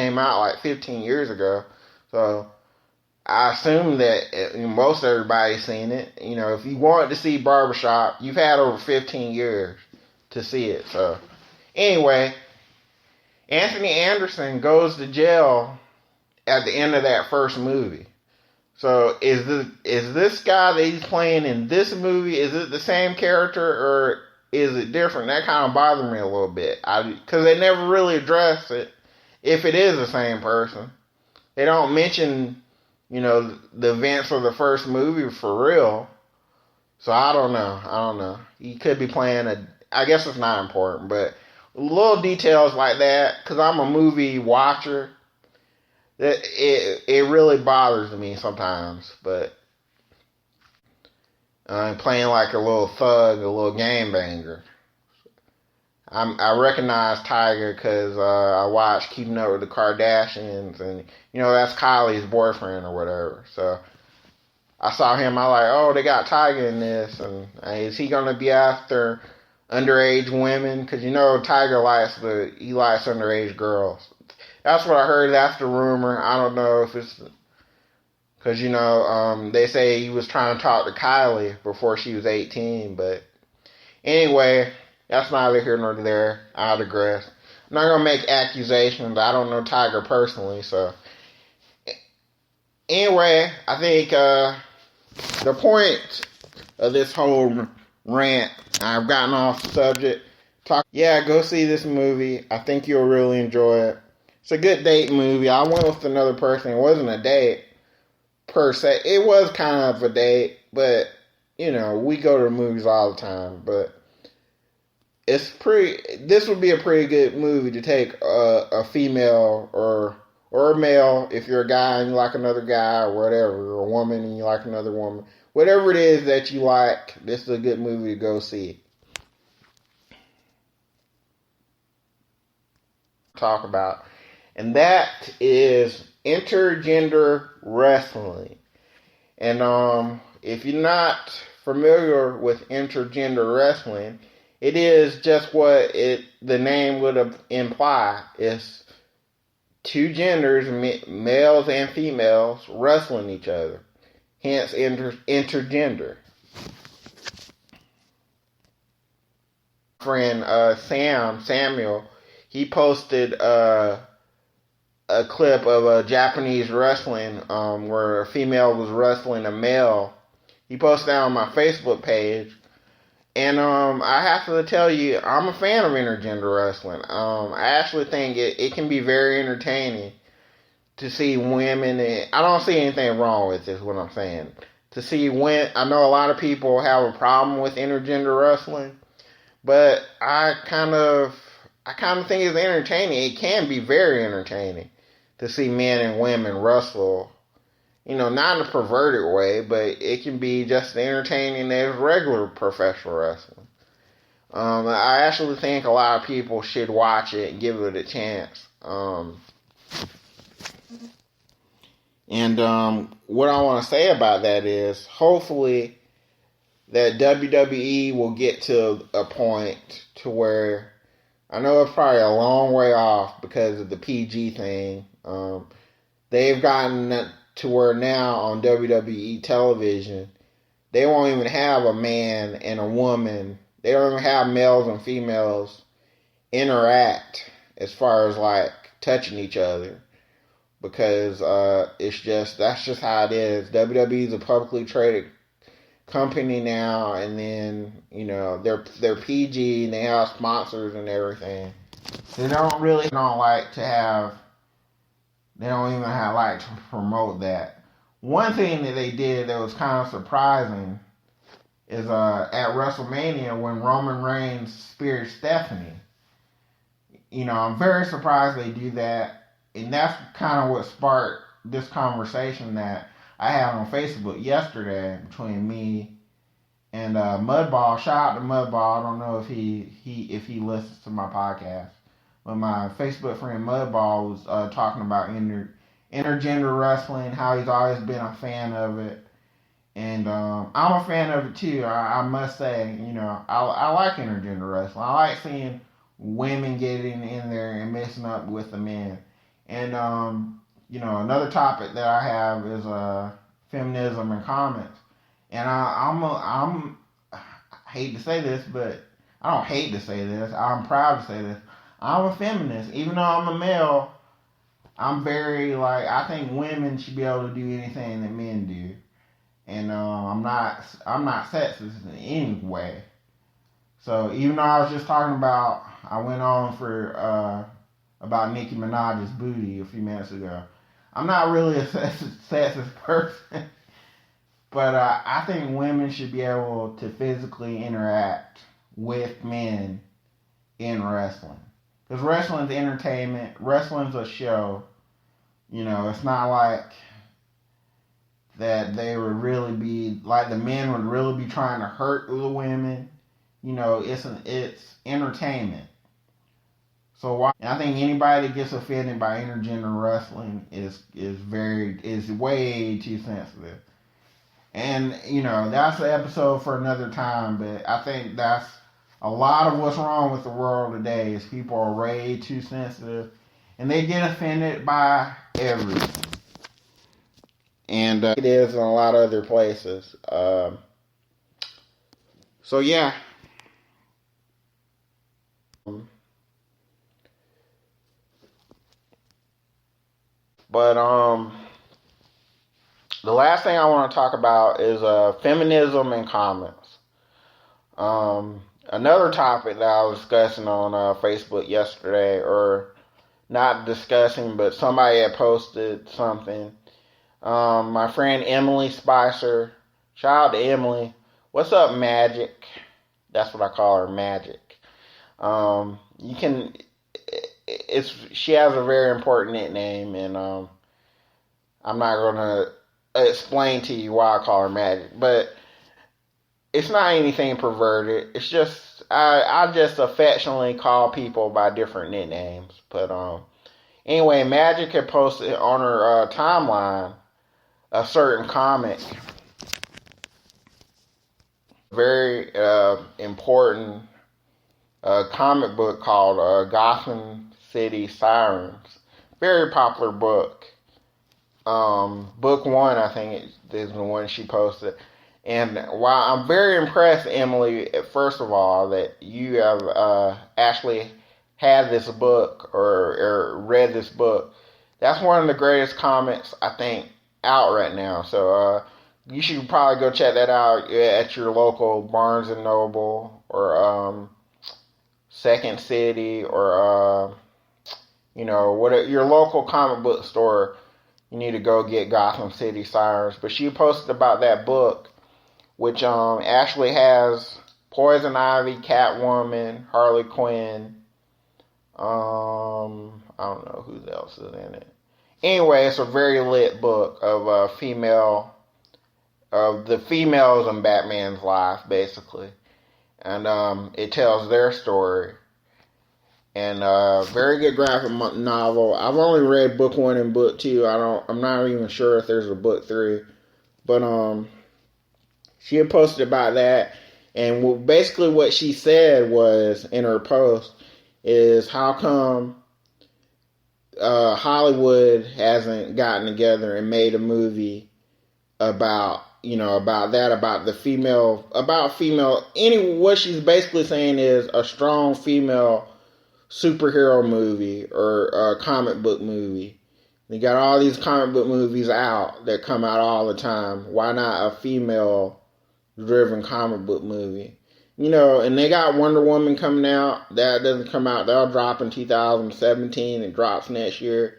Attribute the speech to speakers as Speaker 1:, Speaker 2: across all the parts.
Speaker 1: came out like 15 years ago. So I assume that most everybody's seen it. If you wanted to see Barbershop, you've had over 15 years to see it. So anyway, Anthony Anderson goes to jail at the end of that first movie. So is this guy that he's playing in this movie, is it the same character or is it different? That kind of bothered me a little bit. Because they never really address it if it is the same person. They don't mention, the events of the first movie for real. So I don't know. He could be playing I guess it's not important, but little details like that, because I'm a movie watcher, it really bothers me sometimes. But I'm playing like a little thug, a little gangbanger. I recognize Tiger because I watched Keeping Up with the Kardashians, and that's Kylie's boyfriend or whatever. So I saw him. I like, oh, they got Tiger in this, and is he gonna be after underage women? Because Tiger likes underage girls. That's what I heard. That's the rumor. I don't know if it's because they say he was trying to talk to Kylie before she was 18. But anyway, that's neither here nor there. I digress. I'm not gonna make accusations. I don't know Tiger personally, so anyway, I think the point of this whole rant, I've gotten off the subject. Go see this movie. I think you'll really enjoy it. It's a good date movie. I went with another person. It wasn't a date per se. It was kind of a date, but we go to the movies all the time. But this would be a pretty good movie to take a female or a male, if you're a guy and you like another guy, or whatever, or a woman and you like another woman. Whatever it is that you like, this is a good movie to go see. Talk about. And that is Intergender wrestling. And if you're not familiar with Intergender wrestling, it is just what the name would imply. It's two genders, males and females, wrestling each other. Hence intergender. Friend Samuel, he posted a clip of a Japanese wrestling where a female was wrestling a male. He posted that on my Facebook page. And I have to tell you, I'm a fan of intergender wrestling. I actually think it can be very entertaining to see women. I don't see anything wrong with this, what I'm saying. To see women, I know a lot of people have a problem with intergender wrestling, but I kind of think it's entertaining. It can be very entertaining to see men and women wrestle. Not in a perverted way, but it can be just as entertaining as regular professional wrestling. I actually think a lot of people should watch it and give it a chance. And what I want to say about that is, hopefully, that WWE will get to a point to where, I know it's probably a long way off because of the PG thing. They've gotten to where now on WWE television, they won't even have a man and a woman. They don't even have males and females interact as far as like touching each other, because that's just how it is. WWE is a publicly traded company now, and then they're PG and they have sponsors and everything. They don't even like to promote that. One thing that they did that was kind of surprising is at WrestleMania when Roman Reigns speared Stephanie. I'm very surprised they do that, and that's kind of what sparked this conversation that I had on Facebook yesterday between me and Mudball. Shout out to Mudball. I don't know if he listens to my podcast. But my Facebook friend Mudball was talking about intergender wrestling, how he's always been a fan of it. And I'm a fan of it too. I must say, I like intergender wrestling. I like seeing women getting in there and messing up with the men. And another topic that I have is feminism and comments. And I hate to say this, but I don't hate to say this. I'm proud to say this. I'm a feminist, even though I'm a male. I'm very I think women should be able to do anything that men do, and I'm not sexist in any way. So even though I was just talking about, I went on for about Nicki Minaj's booty a few minutes ago. I'm not really a sexist person, but I think women should be able to physically interact with men in wrestling. Because wrestling's entertainment, wrestling's a show. It's not like that they would really be, like the men would really be trying to hurt the women. It's entertainment. So why? And I think anybody that gets offended by intergender wrestling is way too sensitive. And that's an episode for another time. But I think that's a lot of what's wrong with the world today is people are way too sensitive, and they get offended by everything. And it is in a lot of other places. So yeah. But the last thing I want to talk about is feminism and comments. Another topic that I was discussing on Facebook yesterday, or not discussing, but somebody had posted something. My friend Emily Spicer, shout out to Emily. What's up, Magic? That's what I call her, Magic. She has a very important nickname, and I'm not gonna explain to you why I call her Magic, but it's not anything perverted. It's just I just affectionately call people by different nicknames. But anyway, Magic had posted on her timeline a certain comic, very important comic book called Gotham City Sirens. Very popular book. Book 1, I think, is the one she posted. And while I'm very impressed, Emily, first of all, that you have actually had this book or read this book, that's one of the greatest comics, I think, out right now. So you should probably go check that out at your local Barnes and Noble or Second City or what your local comic book store. You need to go get Gotham City Sirens. But she posted about that book, which actually has Poison Ivy, Catwoman, Harley Quinn. I don't know who else is in it. Anyway, it's a very lit book of the females in Batman's life, basically, and it tells their story. And very good graphic novel. I've only read book 1 and book 2. I'm not even sure if there's a book 3, but she had posted about that, and basically what she said was in her post is how come Hollywood hasn't gotten together and made a movie about the female, what she's basically saying is a strong female superhero movie or a comic book movie. They got all these comic book movies out that come out all the time. Why not a female driven comic book movie? And they got Wonder Woman coming out. That doesn't come out. That'll drop in 2017. It drops next year.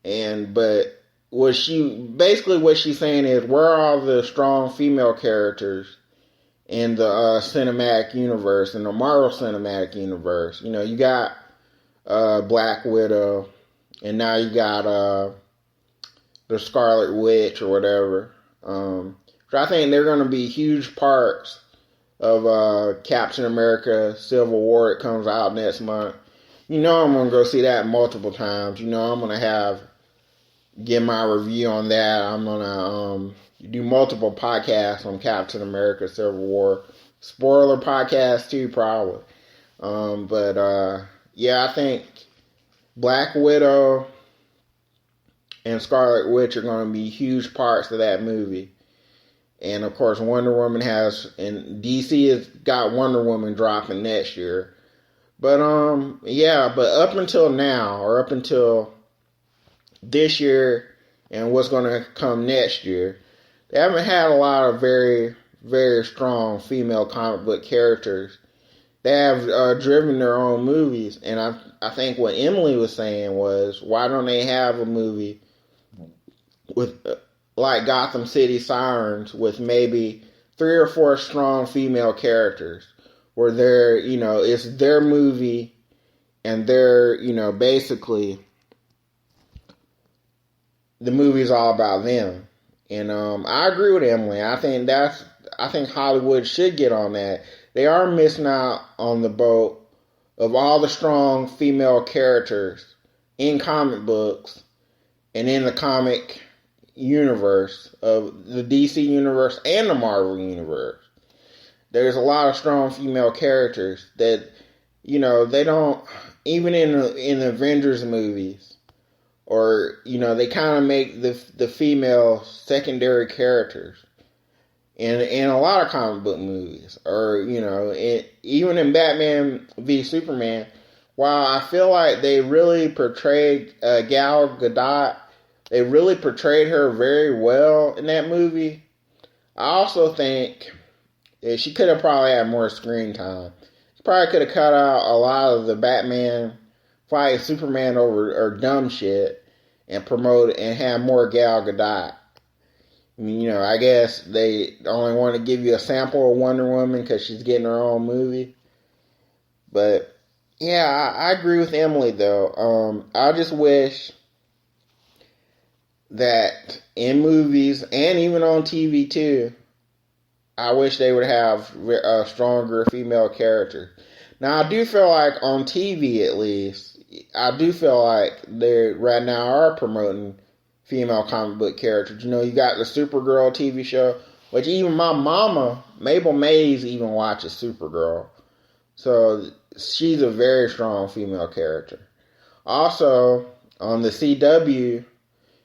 Speaker 1: But what she's saying is, where are all the strong female characters in the cinematic universe, in the Marvel Cinematic Universe? You got Black Widow, and now you got the Scarlet Witch or whatever. So I think they're going to be huge parts of Captain America Civil War. It comes out next month. I'm going to go see that multiple times. I'm going to get my review on that. I'm going to do multiple podcasts on Captain America Civil War. Spoiler podcast too, probably. But I think Black Widow and Scarlet Witch are going to be huge parts of that movie. And of course, Wonder Woman and DC has got Wonder Woman dropping next year. But but up until now, or up until this year and what's going to come next year, they haven't had a lot of very, very strong female comic book characters. They have driven their own movies, and I think what Emily was saying was, why don't they have a movie with like Gotham City Sirens with maybe 3 or 4 strong female characters, where it's their movie and they're, basically the movie's all about them. And I agree with Emily. I think Hollywood should get on that. They are missing out on the boat of all the strong female characters in comic books and in the comic universe of the DC universe and the Marvel universe. There's a lot of strong female characters that, they don't, even in the Avengers movies, or, they kind of make the female secondary characters in a lot of comic book movies, or, even in Batman v Superman. While I feel like they really portrayed Gal Gadot, they really portrayed her very well in that movie. I also think she could have probably had more screen time. She probably could have cut out a lot of the Batman fighting Superman over or dumb shit and promote and have more Gal Gadot. I mean, I guess they only want to give you a sample of Wonder Woman because she's getting her own movie. But yeah, I agree with Emily though. I just wish that in movies and even on TV too, I wish they would have a stronger female character. Now, I do feel like on TV at least, I do feel like they right now are promoting female comic book characters. You got the Supergirl TV show, which even my mama, Mabel Mays, even watches Supergirl. So she's a very strong female character. Also, on the CW,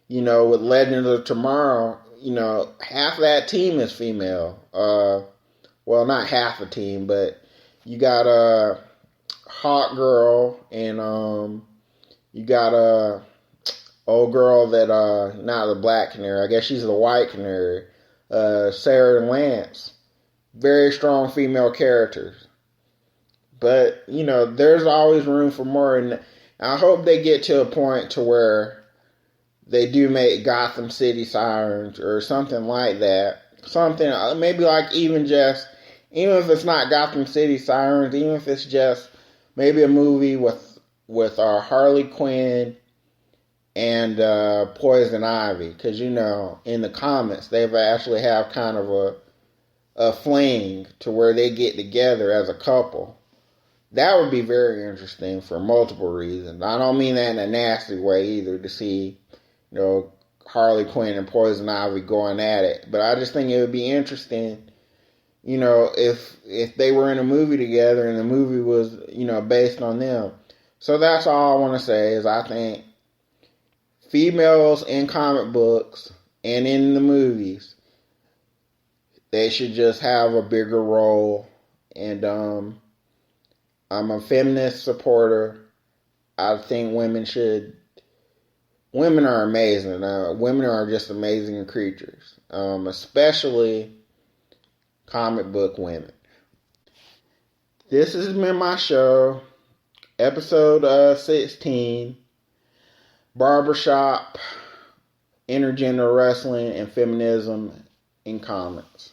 Speaker 1: with Legends of Tomorrow, half of that team is female. Well, not half a team, but you got Hawk Girl, and you got old girl that not the Black Canary. I guess she's the White Canary. Sarah and Lance, very strong female characters. But there's always room for more, and I hope they get to a point to where they do make Gotham City Sirens or something like that. Something maybe like even if it's not Gotham City Sirens, even if it's just maybe a movie with Harley Quinn and Poison Ivy, because in the comics they actually have kind of a fling to where they get together as a couple. That would be very interesting for multiple reasons. I don't mean that in a nasty way either, to see Harley Quinn and Poison Ivy going at it, but I just think it would be interesting, if they were in a movie together and the movie was, based on them. So that's all I want to say is I think females in comic books and in the movies, they should just have a bigger role. And I'm a feminist supporter. I think women are amazing. Women are just amazing creatures, especially comic book women. This has been my show, episode 16, Barbershop, Intergender Wrestling, and Feminism in Comics.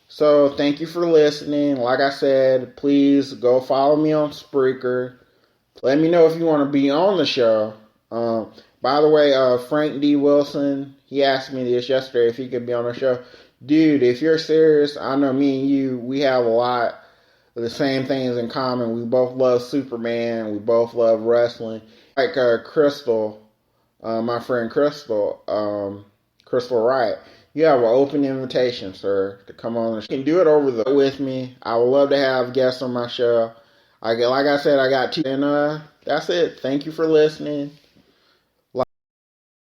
Speaker 1: So thank you for listening. Like I said, please go follow me on Spreaker. Let me know if you want to be on the show. By the way, Frank D. Wilson, he asked me this yesterday if he could be on the show. Dude, if you're serious, I know me and you, we have a lot of the same things in common. We both love Superman. We both love wrestling. Like Crystal, my friend Crystal, Crystal Wright. You have an open invitation, sir, to come on. You can do it with me. I would love to have guests on my show. Like I said, I got 2. And that's it. Thank you for listening.